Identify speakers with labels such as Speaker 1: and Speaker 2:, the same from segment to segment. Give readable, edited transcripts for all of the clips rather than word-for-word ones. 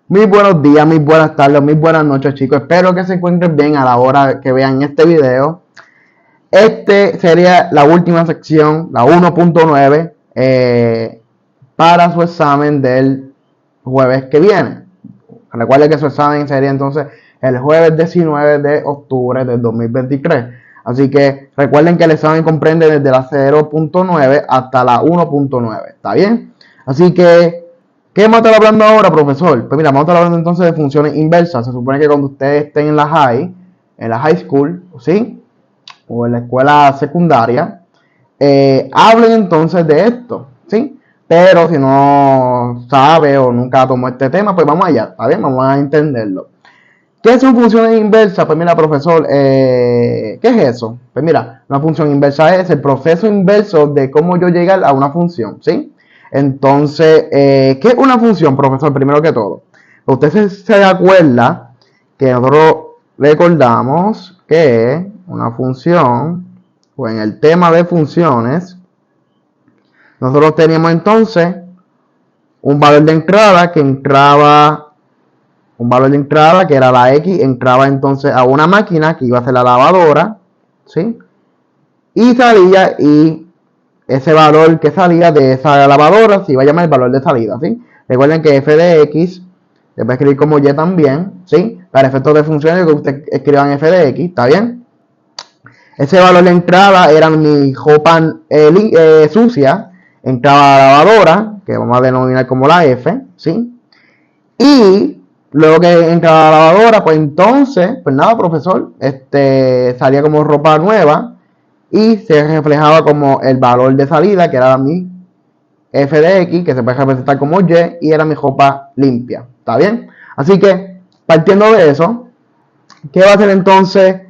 Speaker 1: Muy buenos días, muy buenas tardes, muy buenas noches, chicos. Espero que se encuentren bien a la hora que vean este video. Este sería la última sección, la 1.9, para su examen del jueves que viene. Recuerden que su examen sería entonces el jueves 19 de octubre del 2023. Así que recuerden que el examen comprende desde la 0.9 hasta la 1.9. ¿Está bien? Así que, ¿qué vamos a estar hablando ahora, profesor? Pues mira, vamos a estar hablando entonces de funciones inversas. Se supone que cuando ustedes estén en la high school, ¿sí? O en la escuela secundaria, hablen entonces de esto, ¿sí? Pero si no sabe o nunca tomó este tema, pues vamos allá, ¿está bien? Vamos a entenderlo. ¿Qué son funciones inversas? Pues mira, profesor, ¿qué es eso? Pues mira, una función inversa es el proceso inverso de cómo yo llegar a una función, ¿sí? Entonces, ¿qué es una función, profesor? Primero que todo, usted se acuerda que nosotros recordamos que una función, o en el tema de funciones, nosotros teníamos entonces un valor de entrada que era la X, entraba entonces a una máquina que iba a ser la lavadora, ¿sí? Y salía, y ese valor que salía de esa lavadora se iba a llamar el valor de salida, ¿sí? Recuerden que f de x se puede escribir como y también, ¿sí? Para efectos de funciones que usted escriban f de x, ¿está bien? Ese valor de entrada era mi ropa sucia, entraba a la lavadora, que vamos a denominar como la F, ¿sí? Y luego que entraba a la lavadora, pues entonces, pues nada, profesor, salía como ropa nueva y se reflejaba como el valor de salida, que era mi f de x, que se puede representar como y era mi ropa limpia, ¿está bien? Así que, partiendo de eso, ¿qué va a hacer entonces?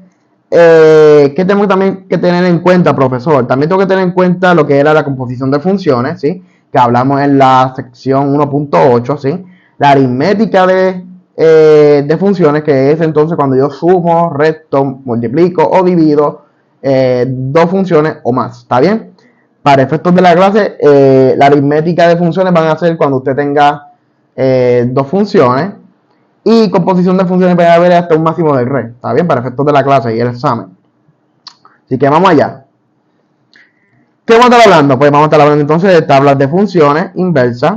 Speaker 1: ¿Qué tengo también que tener en cuenta, profesor? También tengo que tener en cuenta lo que era la composición de funciones, ¿sí? Que hablamos en la sección 1.8, ¿sí? La aritmética de funciones, que es entonces cuando yo sumo, resto, multiplico o divido dos funciones o más, ¿está bien? Para efectos de la clase, la aritmética de funciones van a ser cuando usted tenga dos funciones, y composición de funciones puede haber hasta un máximo de re, ¿está bien? Para efectos de la clase y el examen. Así que vamos allá. ¿Qué vamos a estar hablando? Pues vamos a estar hablando entonces de tablas de funciones inversas,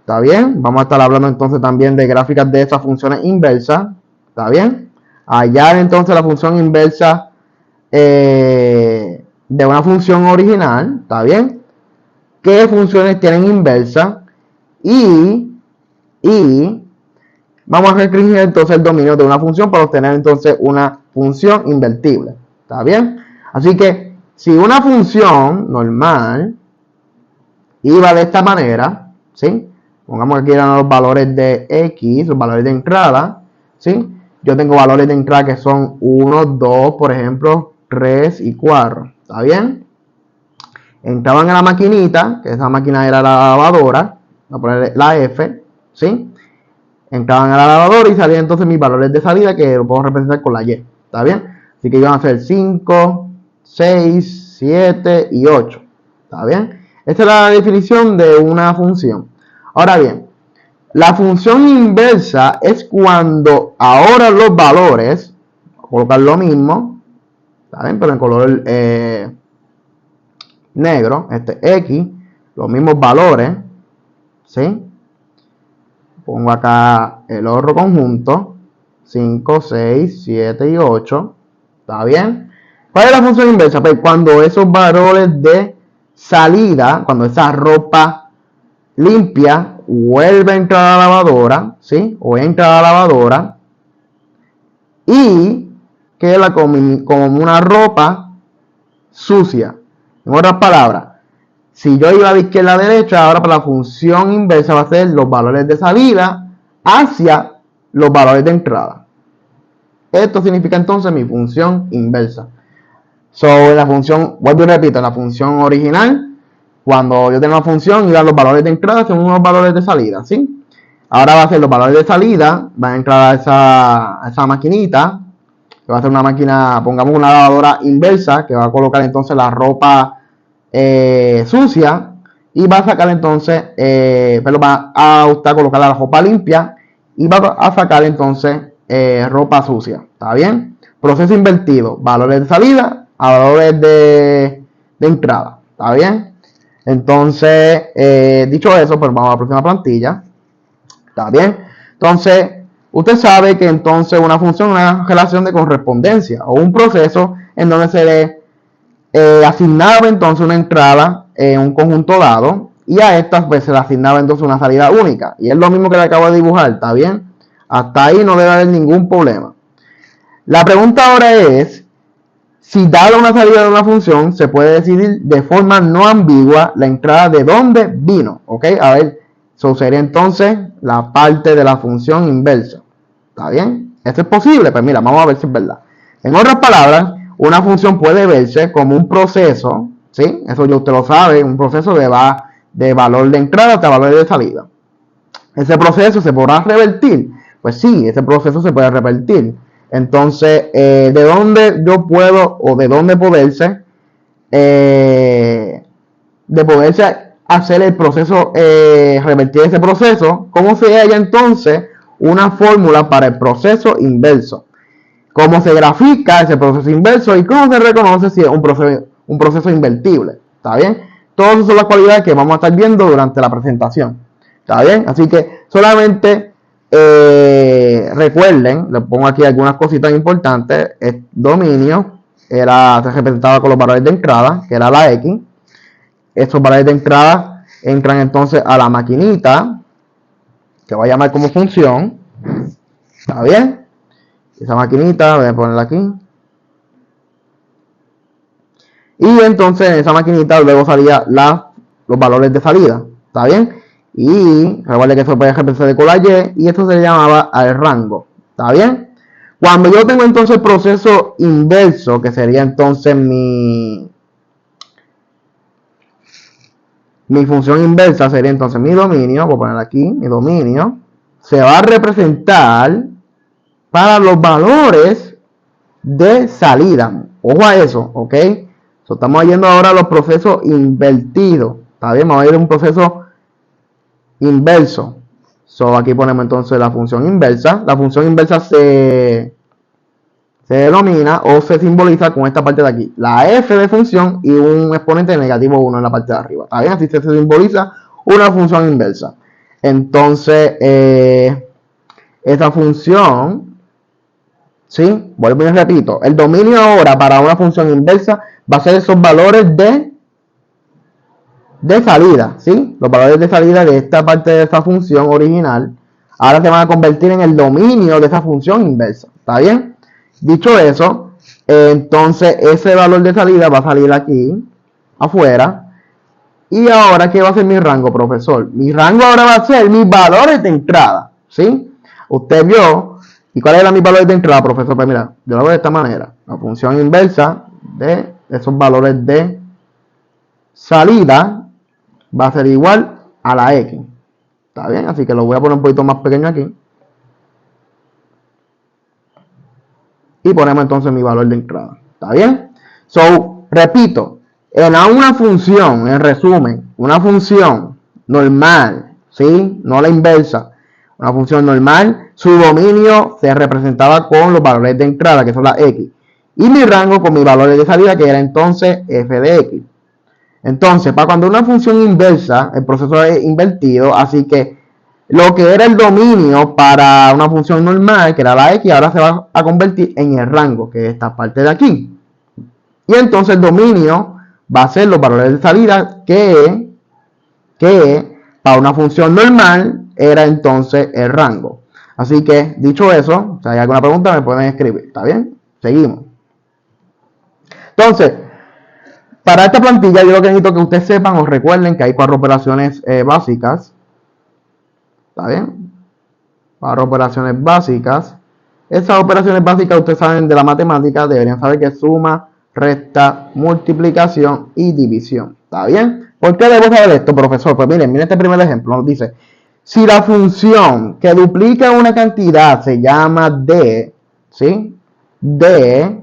Speaker 1: ¿está bien? Vamos a estar hablando entonces también de gráficas de esas funciones inversas, ¿está bien? Hallar entonces la función inversa de una función original, ¿está bien? ¿Qué funciones tienen inversa? Y vamos a restringir entonces el dominio de una función para obtener entonces una función invertible. ¿Está bien? Así que si una función normal iba de esta manera, ¿sí? Pongamos que aquí eran los valores de x, los valores de entrada, ¿sí? Yo tengo valores de entrada que son 1, 2, por ejemplo, 3 y 4. ¿Está bien? Entraban a la maquinita, que esa máquina era la lavadora, voy a poner la F, ¿sí? Entraban a la lavadora y salían entonces mis valores de salida, que lo puedo representar con la Y. ¿Está bien? Así que iban a ser 5, 6, 7 y 8. ¿Está bien? Esta es la definición de una función. Ahora bien, la función inversa es cuando ahora los valores, voy a colocar lo mismo, ¿está bien? Pero en color negro, X, los mismos valores, ¿sí? Pongo acá el otro conjunto, 5, 6, 7 y 8. ¿Está bien? ¿Cuál es la función inversa? Pues cuando esos valores de salida, cuando esa ropa limpia vuelve a entrar a la lavadora, ¿sí? O entra a la lavadora y queda como una ropa sucia. En otras palabras, si yo iba de izquierda a derecha, ahora para la función inversa va a ser los valores de salida hacia los valores de entrada. Esto significa entonces mi función inversa. La función, vuelvo y repito, la función original, cuando yo tengo una función, iban los valores de entrada son unos valores de salida, ¿sí? Ahora va a ser los valores de salida, van a entrar a esa maquinita, que va a ser una máquina, pongamos una lavadora inversa, que va a colocar entonces la ropa sucia, y va a sacar entonces, pero va a colocar la ropa limpia y va a sacar entonces ropa sucia. ¿Está bien? Proceso invertido, valores de salida a valores de entrada. ¿Está bien? Entonces, dicho eso, pues vamos a la próxima plantilla. ¿Está bien? Entonces, usted sabe que entonces una función es una relación de correspondencia o un proceso en donde se le asignaba entonces una entrada en un conjunto dado y a estas pues se le asignaba entonces una salida única. Y es lo mismo que le acabo de dibujar, ¿está bien? Hasta ahí no debe haber ningún problema. La pregunta ahora es, si dada una salida de una función, se puede decidir de forma no ambigua la entrada de dónde vino, ¿ok? A ver, eso sería entonces la parte de la función inversa. ¿Está bien? ¿Esto es posible? Pues mira, vamos a ver si es verdad. En otras palabras, una función puede verse como un proceso, ¿sí? Eso ya usted lo sabe, un proceso de valor de entrada hasta valor de salida. ¿Ese proceso se podrá revertir? Pues sí, ese proceso se puede revertir. Entonces, ¿de dónde yo puedo o de dónde poderse hacer el proceso, revertir ese proceso? ¿Cómo se halla entonces una fórmula para el proceso inverso? ¿Cómo se grafica ese proceso inverso? ¿Y cómo se reconoce si es un proceso invertible? ¿Está bien? Todas esas son las cualidades que vamos a estar viendo durante la presentación. ¿Está bien? Así que solamente recuerden, les pongo aquí algunas cositas importantes. El dominio se representaba con los valores de entrada, que era la X. Estos valores de entrada entran entonces a la maquinita, que voy a llamar como función. ¿Está bien? Esa maquinita, voy a ponerla aquí. Y entonces en esa maquinita luego salía los valores de salida. ¿Está bien? Y recuerde que eso puede representar con la Y y esto se le llamaba al rango. ¿Está bien? Cuando yo tengo entonces el proceso inverso, que sería entonces mi función inversa, sería entonces mi dominio, voy a poner aquí, mi dominio, se va a representar para los valores de salida. Ojo a eso, ¿ok? Estamos yendo ahora a los procesos invertidos. ¿Está bien? Vamos a ir a un proceso inverso. Aquí ponemos entonces la función inversa. La función inversa se denomina o se simboliza con esta parte de aquí. La f de función y un exponente negativo 1 en la parte de arriba. ¿Está bien? Así se simboliza una función inversa. Entonces, esta función, ¿sí? Vuelvo y repito. El dominio ahora para una función inversa va a ser esos valores de salida, ¿sí? Los valores de salida de esta parte de esta función original ahora se van a convertir en el dominio de esa función inversa. ¿Está bien? Dicho eso, entonces ese valor de salida va a salir aquí afuera. Y ahora, ¿qué va a ser mi rango, profesor? Mi rango ahora va a ser mis valores de entrada, ¿sí? Usted vio. ¿Y cuáles eran mis valores de entrada, profesor? Pues mira, yo lo hago de esta manera. La función inversa de esos valores de salida va a ser igual a la X. ¿Está bien? Así que lo voy a poner un poquito más pequeño aquí. Y ponemos entonces mi valor de entrada. ¿Está bien? Repito, en una función, en resumen, una función normal, ¿sí? No la inversa. Una función normal, su dominio se representaba con los valores de entrada, que son las X. Y mi rango con mis valores de salida, que era entonces f de X. Entonces, para cuando una función inversa, el proceso es invertido, así que lo que era el dominio para una función normal, que era la X, ahora se va a convertir en el rango, que es esta parte de aquí. Y entonces el dominio va a ser los valores de salida, que para una función normal era entonces el rango. Así que, dicho eso, si hay alguna pregunta me pueden escribir, ¿está bien? Seguimos. Entonces, para esta plantilla yo lo que necesito que ustedes sepan o recuerden que hay 4 operaciones básicas. ¿Está bien? 4 operaciones básicas. Esas operaciones básicas ustedes saben de la matemática, deberían saber que es suma, resta, multiplicación y división. ¿Está bien? ¿Por qué debo saber esto, profesor? Pues miren este primer ejemplo. Nos dice, si la función que duplica una cantidad se llama D, ¿sí? D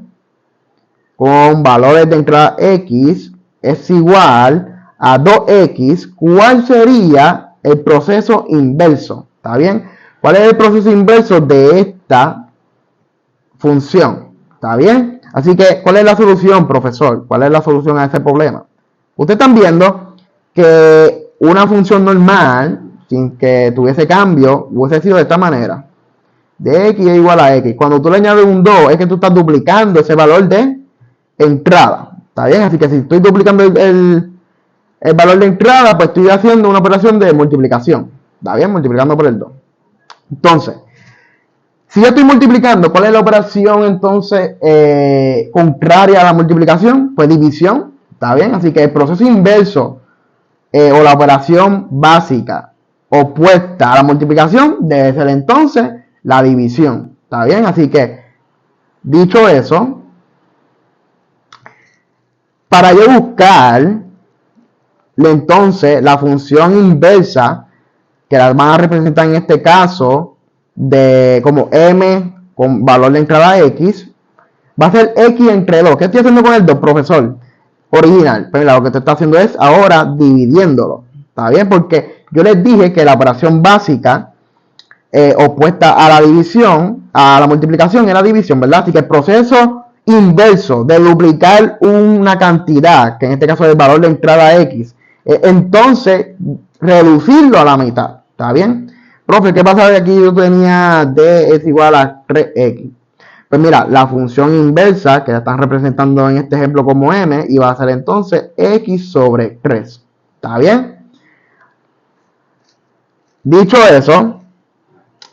Speaker 1: con valores de entrada X es igual a 2X, ¿cuál sería el proceso inverso? ¿Está bien? ¿Cuál es el proceso inverso de esta función? ¿Está bien? Así que, ¿cuál es la solución, profesor? ¿Cuál es la solución a ese problema? Ustedes están viendo que una función normal, sin que tuviese cambio, hubiese sido de esta manera. De x es igual a x. Cuando tú le añades un 2, es que tú estás duplicando ese valor de entrada. ¿Está bien? Así que si estoy duplicando el valor de entrada, pues estoy haciendo una operación de multiplicación. ¿Está bien? Multiplicando por el 2. Entonces, si yo estoy multiplicando, ¿cuál es la operación entonces contraria a la multiplicación? Pues división. ¿Está bien? Así que el proceso inverso o la operación básica opuesta a la multiplicación debe ser entonces la división. ¿Está bien? Así que, dicho eso, para yo buscar entonces la función inversa, que la van a representar en este caso de como m con valor de entrada x, va a ser x entre 2. ¿Qué estoy haciendo con el 2, profesor? Original. Pero lo que te está haciendo es ahora dividiéndolo. ¿Está bien? Porque yo les dije que la operación básica opuesta a la división, a la multiplicación, era división, ¿verdad? Así que el proceso inverso de duplicar una cantidad, que en este caso es el valor de entrada x, entonces reducirlo a la mitad. ¿Está bien? Profe, ¿qué pasa de aquí? Yo tenía d es igual a 3x. Pues mira, la función inversa, que la están representando en este ejemplo como m, iba a ser entonces x sobre 3. ¿Está bien? Dicho eso,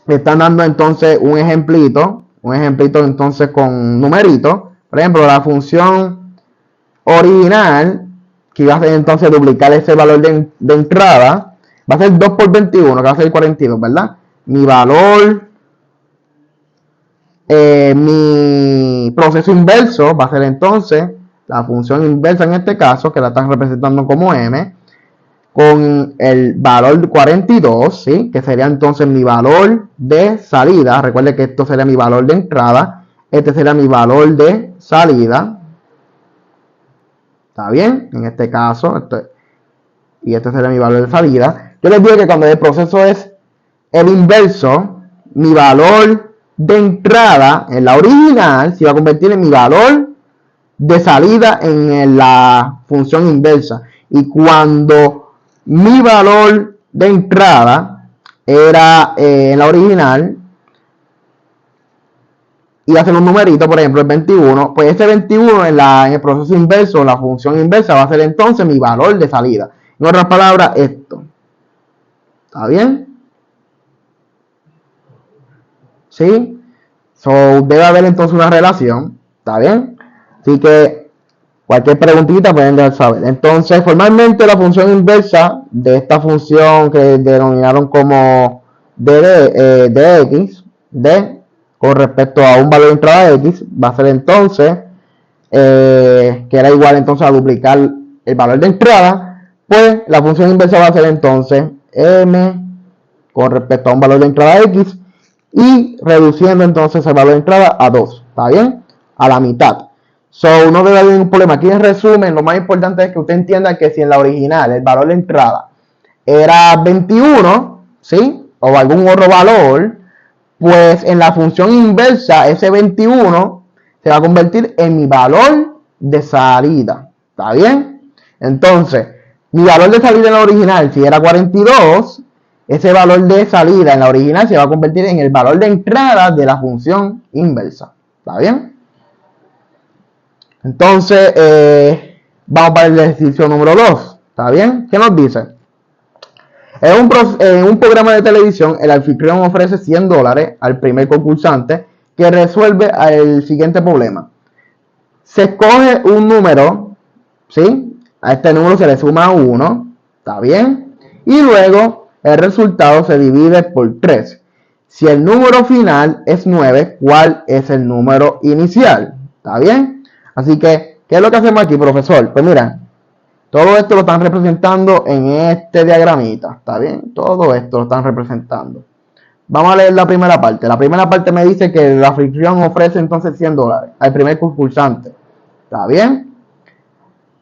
Speaker 1: me están dando entonces un ejemplito entonces con numeritos. Por ejemplo, la función original, que iba a ser entonces duplicar ese valor de entrada, va a ser 2 por 21, que va a ser 42, ¿verdad? Mi valor, mi proceso inverso va a ser entonces la función inversa en este caso, que la están representando como m, con el valor 42, ¿sí? Que sería entonces mi valor de salida. Recuerde que esto sería mi valor de entrada. Este sería mi valor de salida. ¿Está bien? En este caso, y este sería mi valor de salida. Yo les digo que cuando el proceso es el inverso, mi valor de entrada en la original se va a convertir en mi valor de salida en la función inversa. Y cuando mi valor de entrada era en la original, iba a ser un numerito, por ejemplo el 21, pues ese 21 en el proceso inverso, la función inversa, va a ser entonces mi valor de salida. En otras palabras, esto. ¿Está bien? ¿Sí? Debe haber entonces una relación. ¿Está bien? Así que cualquier preguntita pueden dejar saber. Entonces, formalmente la función inversa de esta función que denominaron como de x, con respecto a un valor de entrada de x, va a ser entonces, que era igual entonces a duplicar el valor de entrada, pues la función inversa va a ser entonces m con respecto a un valor de entrada x y reduciendo entonces el valor de entrada a 2, ¿está bien? A la mitad. No debe haber ningún problema. Aquí en resumen, lo más importante es que usted entienda que si en la original el valor de entrada era 21, ¿sí? O algún otro valor, pues en la función inversa ese 21 se va a convertir en mi valor de salida. ¿Está bien? Entonces, mi valor de salida en la original, si era 42, ese valor de salida en la original se va a convertir en el valor de entrada de la función inversa. ¿Está bien? Entonces, vamos para el ejercicio número 2. ¿Está bien? ¿Qué nos dice? En un programa de televisión, el anfitrión ofrece $100 al primer concursante que resuelve el siguiente problema. Se escoge un número, ¿sí? A este número se le suma 1, ¿está bien? Y luego el resultado se divide por 3. Si el número final es 9, ¿cuál es el número inicial? ¿Está bien? Así que, ¿qué es lo que hacemos aquí, profesor? Pues mira, todo esto lo están representando en este diagramita, ¿está bien? Todo esto lo están representando. Vamos a leer la primera parte. La primera parte me dice que la anfitrión ofrece entonces $100 al primer concursante. ¿Está bien?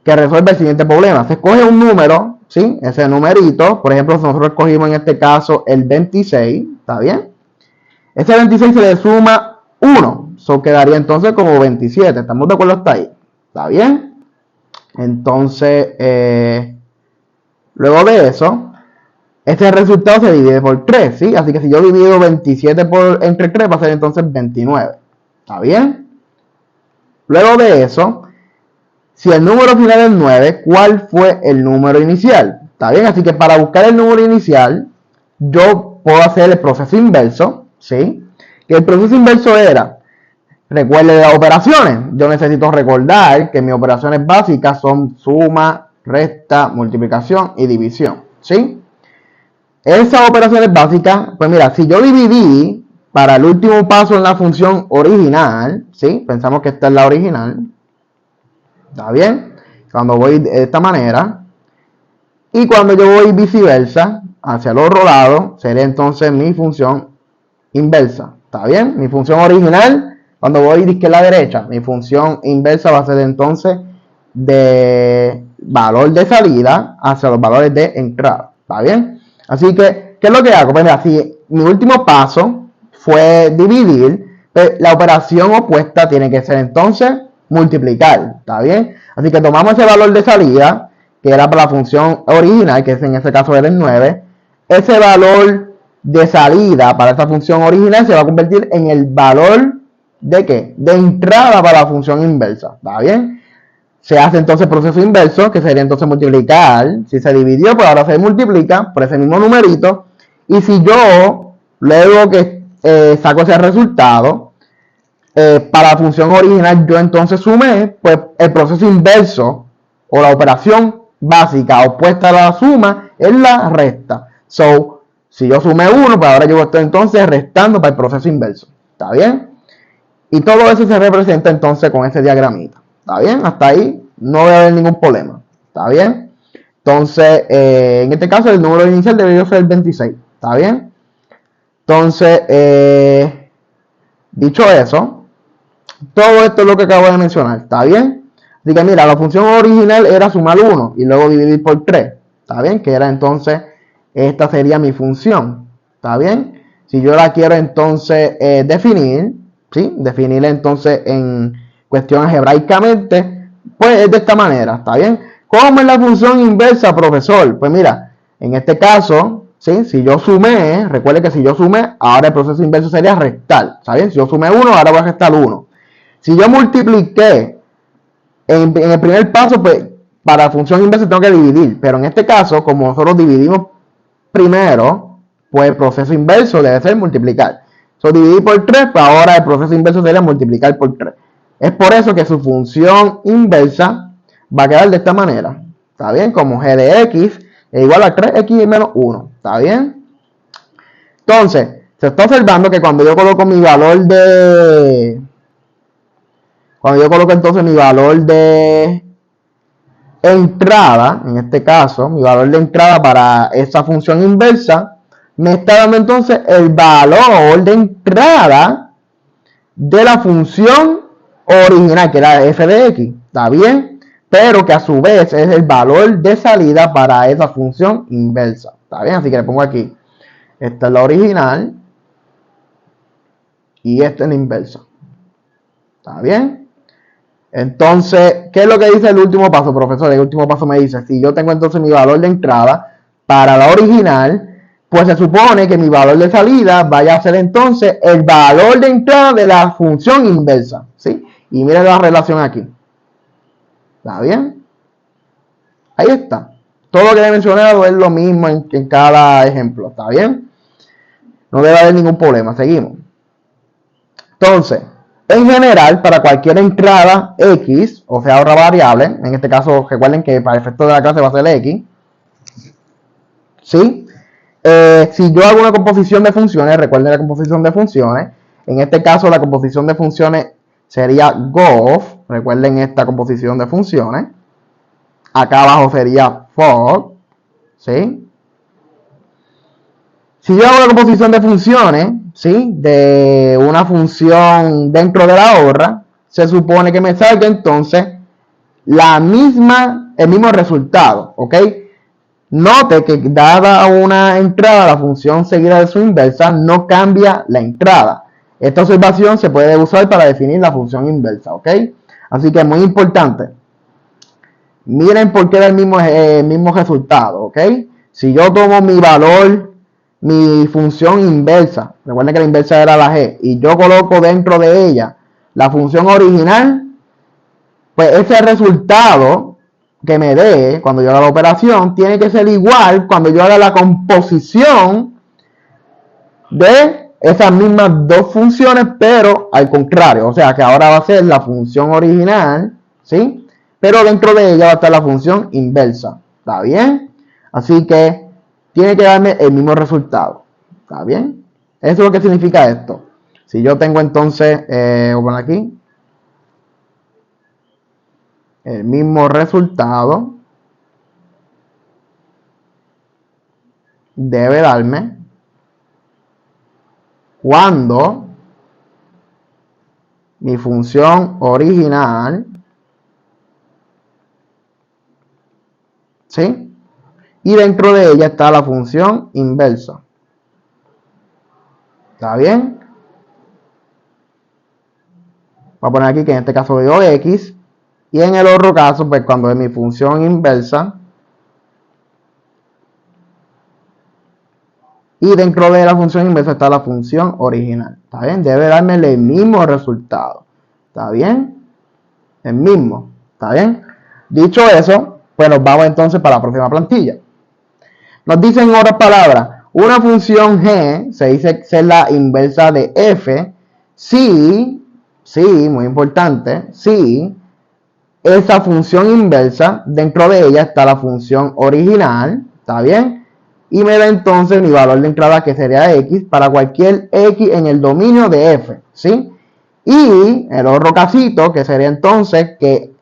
Speaker 1: Que resuelve el siguiente problema. Se escoge un número, ¿sí? Ese numerito, por ejemplo, nosotros escogimos en este caso el 26, ¿está bien? Ese 26 se le suma 1, so quedaría entonces como 27. ¿Estamos de acuerdo hasta ahí? ¿Está bien? Entonces, luego de eso, este resultado se divide por 3, ¿sí? Así que si yo divido 27 entre 3, va a ser entonces 29. ¿Está bien? Luego de eso, si el número final es 9, ¿cuál fue el número inicial? ¿Está bien? Así que para buscar el número inicial, yo puedo hacer el proceso inverso, ¿sí? Que el proceso inverso era, recuerde las operaciones. Yo necesito recordar que mis operaciones básicas son suma, resta, multiplicación y división, ¿sí? Esas operaciones básicas, pues mira, si yo dividí para el último paso en la función original, ¿sí? Pensamos que esta es la original. ¿Está bien? Cuando voy de esta manera. Y cuando yo voy viceversa, hacia el otro lado, sería entonces mi función inversa. ¿Está bien? Mi función original, cuando voy de izquierda a derecha, mi función inversa va a ser entonces de valor de salida hacia los valores de entrada. ¿Está bien? Así que, ¿qué es lo que hago? Pues mira, si mi último paso fue dividir, pues la operación opuesta tiene que ser entonces multiplicar. ¿Está bien? Así que tomamos ese valor de salida, que era para la función original, que en ese caso era el 9. Ese valor de salida para esta función original se va a convertir en el valor de ¿qué? De entrada para la función inversa. ¿Está bien? Se hace entonces el proceso inverso, que sería entonces multiplicar. Si se dividió, pues ahora se multiplica por ese mismo numerito. Y si yo, luego que saco ese resultado, para la función original yo entonces sumé, pues el proceso inverso o la operación básica opuesta a la suma es la resta. So, si yo sumé 1, pues ahora yo estoy entonces restando para el proceso inverso. ¿Está bien? Y todo eso se representa entonces con ese diagramita. ¿Está bien? Hasta ahí no debe haber ningún problema. ¿Está bien? Entonces, en este caso el número inicial debería ser el 26. ¿Está bien? Entonces, dicho eso, todo esto es lo que acabo de mencionar. ¿Está bien? Así que mira, la función original era sumar 1 y luego dividir por 3. ¿Está bien? Que era entonces, esta sería mi función. ¿Está bien? Si yo la quiero entonces definir, ¿sí? Definirla entonces en cuestión algebraicamente, pues es de esta manera. ¿Está bien? ¿Cómo es la función inversa, profesor? Pues mira, en este caso, ¿sí? Si yo sumé, recuerde que si yo sumé, ahora el proceso inverso sería restar. ¿Está bien? Si yo sumé 1, ahora voy a restar 1. Si yo multipliqué en el primer paso, pues para la función inversa tengo que dividir. Pero en este caso, como nosotros dividimos primero, pues el proceso inverso debe ser multiplicar. So, dividir por 3, pues ahora el proceso inverso sería multiplicar por 3. Es por eso que su función inversa va a quedar de esta manera. ¿Está bien? Como g de x es igual a 3x menos 1. ¿Está bien? Entonces, se está observando que cuando yo coloco mi valor de... Cuando yo coloco entonces mi valor de entrada, en este caso, mi valor de entrada para esa función inversa, me está dando entonces el valor de entrada de la función original, que era f de x. ¿Está bien? Pero que a su vez es el valor de salida para esa función inversa. ¿Está bien? Así que le pongo aquí. Esta es la original. Y esta es la inversa. ¿Está bien? Entonces, ¿qué es lo que dice el último paso, profesor? El último paso me dice, si yo tengo entonces mi valor de entrada para la original, pues se supone que mi valor de salida vaya a ser entonces el valor de entrada de la función inversa, ¿sí? Y miren la relación aquí. ¿Está bien? Ahí está. Todo lo que he mencionado es lo mismo en cada ejemplo, ¿está bien? No debe haber ningún problema, seguimos. Entonces, en general, para cualquier entrada X, o sea, otra variable, en este caso, recuerden que para el efecto de la clase va a ser X, ¿sí? Si yo hago una composición de funciones, recuerden la composición de funciones, en este caso la composición de funciones sería gof, recuerden esta composición de funciones, acá abajo sería for, ¿sí? Si yo hago la composición de funciones, ¿sí? De una función dentro de la otra, se supone que me salga entonces el mismo resultado, ¿ok? Note que dada una entrada, la función seguida de su inversa no cambia la entrada. Esta observación se puede usar para definir la función inversa, ¿ok? Así que es muy importante. Miren por qué da el mismo resultado, ¿ok? Si yo tomo mi valor, mi función inversa, recuerden que la inversa era la g, y yo coloco dentro de ella la función original, pues ese resultado que me dé cuando yo haga la operación tiene que ser igual cuando yo haga la composición de esas mismas dos funciones, pero al contrario, o sea que ahora va a ser la función original, ¿sí? Pero dentro de ella va a estar la función inversa, ¿está bien? Así que tiene que darme el mismo resultado, ¿está bien? Eso es lo que significa esto. Si yo tengo entonces, voy a poner aquí, el mismo resultado, debe darme cuando mi función original, ¿sí? Y dentro de ella está la función inversa. ¿Está bien? Voy a poner aquí que en este caso digo x. Y en el otro caso, pues cuando es mi función inversa. Y dentro de la función inversa está la función original. ¿Está bien? Debe darme el mismo resultado. ¿Está bien? El mismo. ¿Está bien? Dicho eso, pues nos vamos entonces para la próxima plantilla. Nos dice en otras palabras, una función g se dice ser la inversa de f si, muy importante, si esa función inversa, dentro de ella está la función original, ¿está bien? Y me da entonces mi valor de entrada que sería x para cualquier x en el dominio de f, ¿sí? Y el otro casito que sería entonces que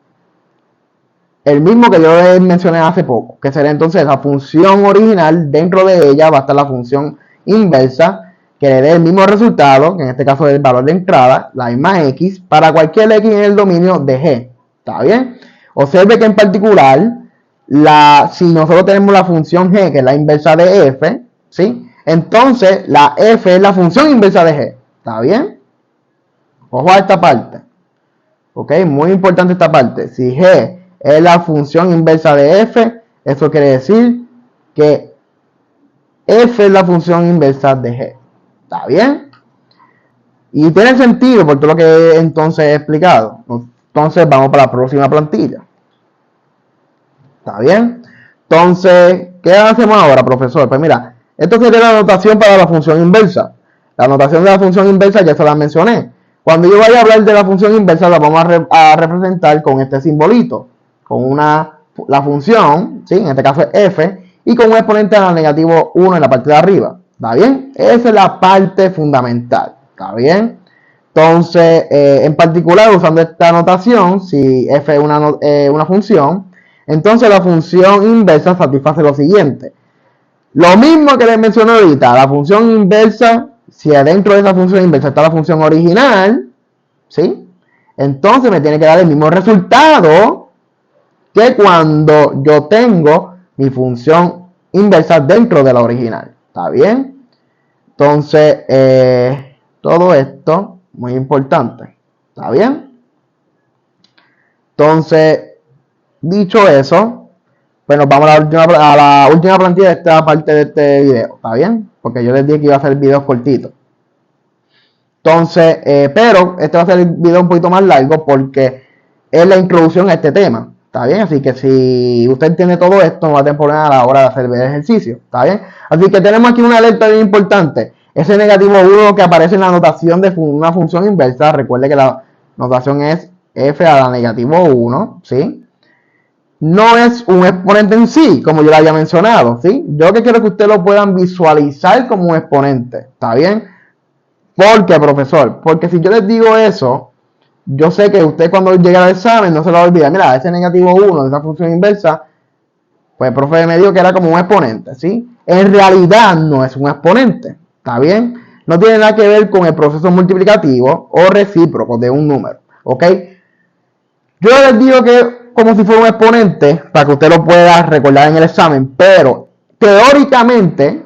Speaker 1: el mismo que yo mencioné hace poco, que sería entonces la función original, dentro de ella va a estar la función inversa, que le dé el mismo resultado, que en este caso es el valor de entrada, la misma x, para cualquier x en el dominio de g. ¿Está bien? Observe que en particular, si nosotros tenemos la función g, que es la inversa de f, ¿sí? Entonces, la f es la función inversa de g. ¿Está bien? Ojo a esta parte. ¿Ok? Muy importante esta parte. Si g es la función inversa de f, eso quiere decir que f es la función inversa de g. ¿Está bien? Y tiene sentido por todo lo que entonces he explicado. Entonces vamos para la próxima plantilla. ¿Está bien? Entonces, ¿qué hacemos ahora, profesor? Pues mira, esto sería la notación para la función inversa. La notación de la función inversa ya se la mencioné. Cuando yo vaya a hablar de la función inversa, la vamos a representar con este simbolito. Con la función, ¿sí? En este caso es f, y con un exponente a la negativo 1 en la parte de arriba. ¿Está bien? Esa es la parte fundamental. ¿Está bien? Entonces, en particular, usando esta notación, si f es una función, entonces la función inversa satisface lo siguiente. Lo mismo que les mencioné ahorita, la función inversa, si adentro de esa función inversa está la función original, ¿sí? Entonces me tiene que dar el mismo resultado que cuando yo tengo mi función inversa dentro de la original. ¿Está bien? Entonces, todo esto, muy importante. ¿Está bien? Entonces, dicho eso, pues nos vamos a la última plantilla de esta parte de este video. ¿Está bien? Porque yo les dije que iba a hacer videos cortitos. Entonces, pero este va a ser el video un poquito más largo porque es la introducción a este tema. ¿Está bien? Así que si usted entiende todo esto, no va a tener problema a la hora de hacer el ejercicio. ¿Está bien? Así que tenemos aquí una alerta bien importante. Ese negativo 1 que aparece en la notación de una función inversa. Recuerde que la notación es f a la negativo 1. ¿Sí? No es un exponente en sí, como yo lo había mencionado. ¿Sí? Yo que quiero que ustedes lo puedan visualizar como un exponente. ¿Está bien? ¿Por qué, profesor? Porque si yo les digo eso, yo sé que usted cuando llegue al examen no se lo va a olvidar. Mira, ese negativo 1 de esa función inversa, pues el profe me dijo que era como un exponente, ¿sí? En realidad no es un exponente, ¿está bien? No tiene nada que ver con el proceso multiplicativo o recíproco de un número, ¿ok? Yo les digo que como si fuera un exponente para que usted lo pueda recordar en el examen, pero teóricamente,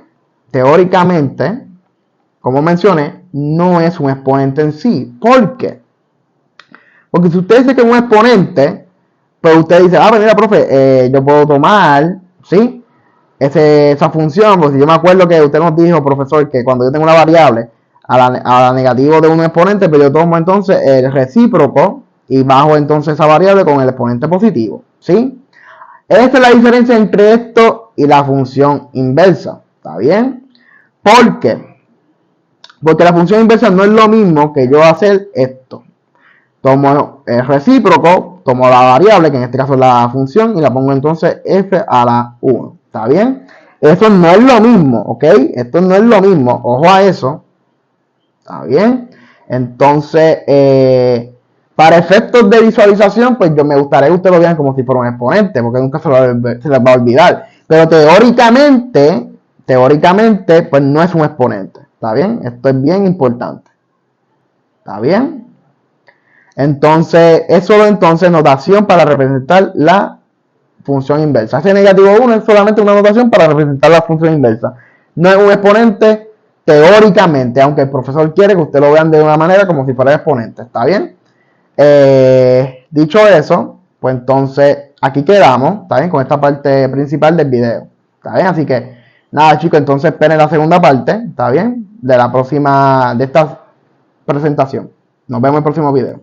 Speaker 1: como mencioné, no es un exponente en sí. ¿Por qué? Porque si usted dice que es un exponente, pues usted dice, pues mira, profe, yo puedo tomar, ¿sí? Esa función, pues si yo me acuerdo que usted nos dijo, profesor, que cuando yo tengo una variable a la negativo de un exponente, pues yo tomo entonces el recíproco y bajo entonces esa variable con el exponente positivo, ¿sí? Esa es la diferencia entre esto y la función inversa, ¿está bien? ¿Por qué? Porque la función inversa no es lo mismo que yo hacer esto. Tomo el recíproco, tomo la variable, que en este caso es la función, y la pongo entonces f a la 1. ¿Está bien? Eso no es lo mismo, ¿ok? Esto no es lo mismo. Ojo a eso. ¿Está bien? Entonces, para efectos de visualización, pues yo me gustaría que ustedes lo vean como si fuera un exponente, porque nunca se les va a olvidar. Pero teóricamente, pues no es un exponente. ¿Está bien? Esto es bien importante. ¿Está bien? Entonces, es solo entonces notación para representar la función inversa. Ese negativo 1 es solamente una notación para representar la función inversa. No es un exponente teóricamente, aunque el profesor quiere que usted lo vean de una manera como si fuera exponente. ¿Está bien? Dicho eso, pues entonces aquí quedamos, ¿está bien? Con esta parte principal del video. ¿Está bien? Así que, nada, chicos, entonces esperen la segunda parte, ¿está bien? De esta presentación. Nos vemos en el próximo video.